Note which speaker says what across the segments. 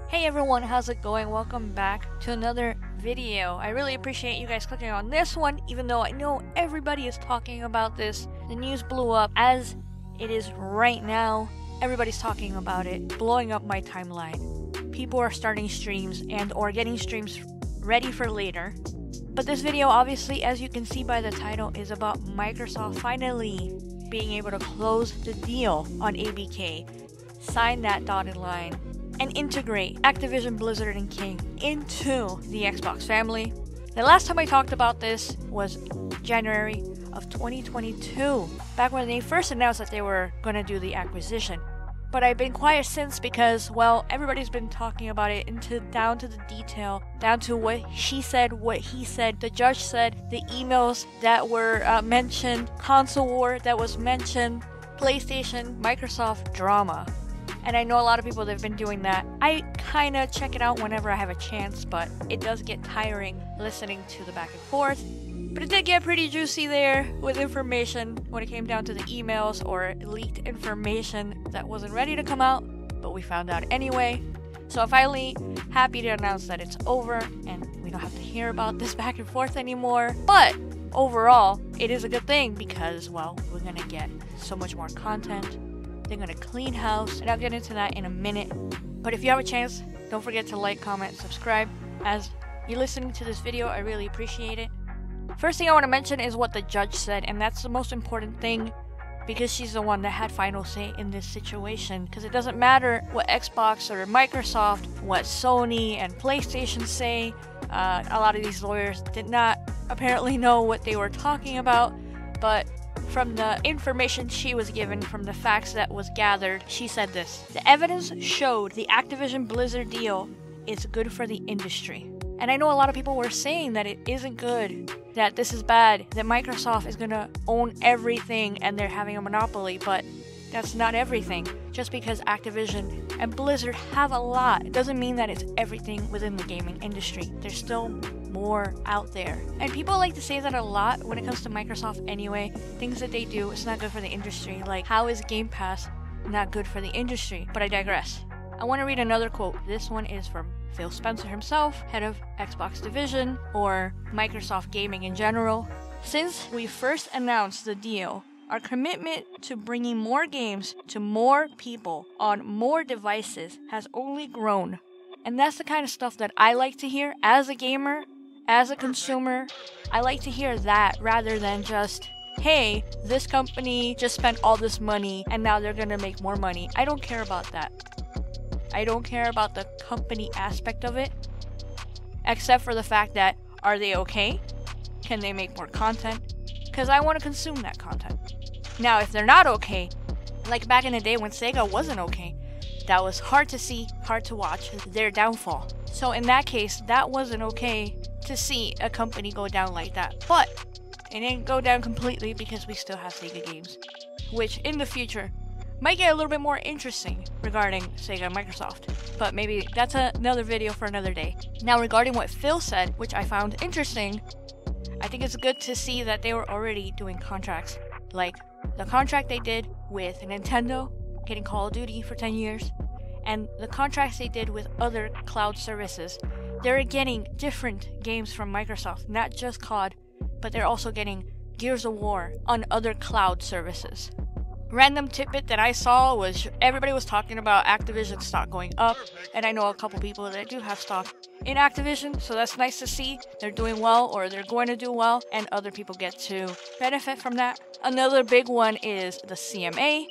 Speaker 1: Hey everyone, how's it going? Welcome back to another video. I really appreciate you guys clicking on this one, even though I know everybody is talking about this. The news blew up as it is right now. Everybody's talking about it, blowing up my timeline. People are starting streams and or getting streams ready for later. But this video, obviously, as you can see by the title, is about Microsoft finally being able to close the deal on ABK, sign that dotted line, and integrate Activision, Blizzard, and King into the Xbox family. The last time I talked about this was January of 2022, back when they first announced that they were going to do the acquisition. But I've been quiet since because, well, everybody's been talking about it down to the detail, down to what she said, what he said, the judge said, the emails that were mentioned, console war that was mentioned, PlayStation, Microsoft drama. And I know a lot of people that have been doing that. I kind of check it out whenever I have a chance, but it does get tiring listening to the back and forth. But it did get pretty juicy there with information when it came down to the emails or leaked information that wasn't ready to come out, but we found out anyway. So I'm finally happy to announce that it's over and we don't have to hear about this back and forth anymore. But overall, it is a good thing because, well, we're gonna get so much more content. They're gonna clean house, and I'll get into that in a minute. But if you have a chance, don't forget to like, comment, subscribe. As you're listening to this video, I really appreciate it. First thing I want to mention is what the judge said, and that's the most important thing because she's the one that had final say in this situation. Because it doesn't matter what Xbox or Microsoft, what Sony and PlayStation say. A lot of these lawyers did not apparently know what they were talking about, but from the information she was given, from the facts that was gathered, she said this: the evidence showed the Activision Blizzard deal is good for the industry. And I know a lot of people were saying that it isn't good, that this is bad, that Microsoft is gonna own everything and they're having a monopoly, but that's not everything. Just because Activision and Blizzard have a lot, it doesn't mean that it's everything within the gaming industry. There's still more out there. And people like to say that a lot when it comes to Microsoft anyway. Things that they do, it's not good for the industry. Like, how is Gamepass not good for the industry? But I digress. I want to read another quote. This one is from Phil Spencer himself, head of Xbox Division, or Microsoft Gaming in general. Since we first announced the deal, our commitment to bringing more games to more people on more devices has only grown. And that's the kind of stuff that I like to hear as a gamer, as a consumer. I like to hear that rather than just, hey, this company just spent all this money and now they're gonna make more money. I don't care about that. I don't care about the company aspect of it, except for the fact that, are they okay? Can they make more content? Because I want to consume that content. Now, if they're not okay, like back in the day when Sega wasn't okay, that was hard to see, hard to watch, their downfall. So in that case, that wasn't okay to see a company go down like that. But it didn't go down completely because we still have Sega games, which in the future might get a little bit more interesting regarding Sega and Microsoft. But maybe that's another video for another day. Now, regarding what Phil said, which I found interesting, I think it's good to see that they were already doing contracts. Like the contract they did with Nintendo, getting Call of Duty for 10 years, and the contracts they did with other cloud services. They're getting different games from Microsoft, not just COD, but they're also getting Gears of War on other cloud services. Random tidbit that I saw was everybody was talking about Activision stock going up, and I know a couple people that do have stock in Activision, so that's nice to see. They're doing well, or they're going to do well, and other people get to benefit from that. Another big one is the CMA,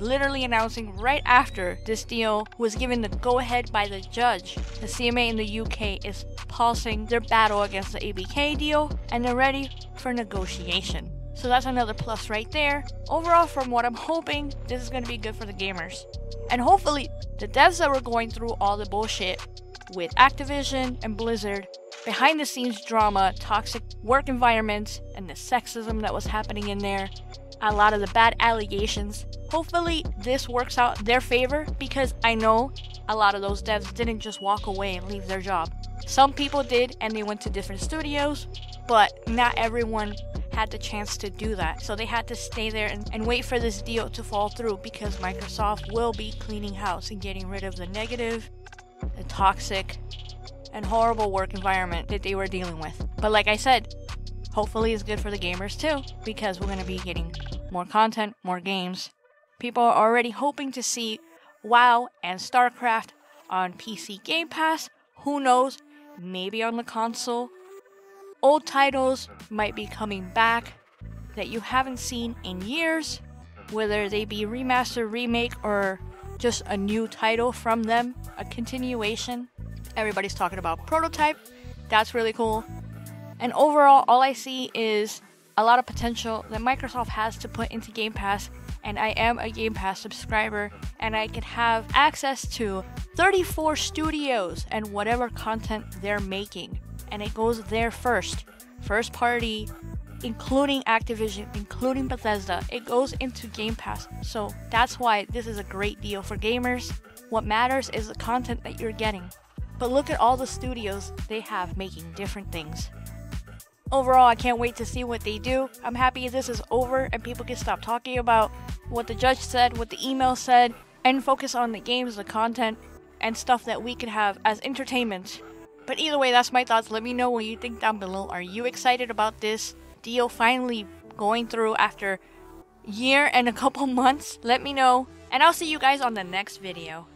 Speaker 1: literally announcing right after this deal was given the go-ahead by the judge. The CMA in the UK is pausing their battle against the ABK deal, and they're ready for negotiation. So that's another plus right there. Overall, from what I'm hoping, this is going to be good for the gamers. And hopefully, the devs that were going through all the bullshit with Activision and Blizzard, behind the scenes drama, toxic work environments, and the sexism that was happening in there, a lot of the bad allegations, hopefully this works out in their favor, because I know a lot of those devs didn't just walk away and leave their job. Some people did, and they went to different studios, but not everyone had the chance to do that. So they had to stay there and wait for this deal to fall through, because Microsoft will be cleaning house and getting rid of the negative the toxic and horrible work environment that they were dealing with. But like I said, hopefully it's good for the gamers too, because we're going to be getting more content, more games. People are already hoping to see WoW and StarCraft on PC Game Pass. Who knows? Maybe on the console. Old titles might be coming back that you haven't seen in years, whether they be remaster, remake, or just a new title from them, a continuation. Everybody's talking about Prototype. That's really cool. And overall, all I see is a lot of potential that Microsoft has to put into Game Pass, and I am a Game Pass subscriber, and I can have access to 34 studios and whatever content they're making, and it goes there first party, including Activision, including Bethesda. It goes into Game Pass, so that's why this is a great deal for gamers. What matters is the content that you're getting. But look at all the studios they have making different things. Overall, I can't wait to see what they do. I'm happy this is over and people can stop talking about what the judge said, what the email said, and focus on the games, the content, and stuff that we can have as entertainment. But either way, that's my thoughts. Let me know what you think down below. Are you excited about this deal finally going through after a year and a couple months? Let me know, and I'll see you guys on the next video.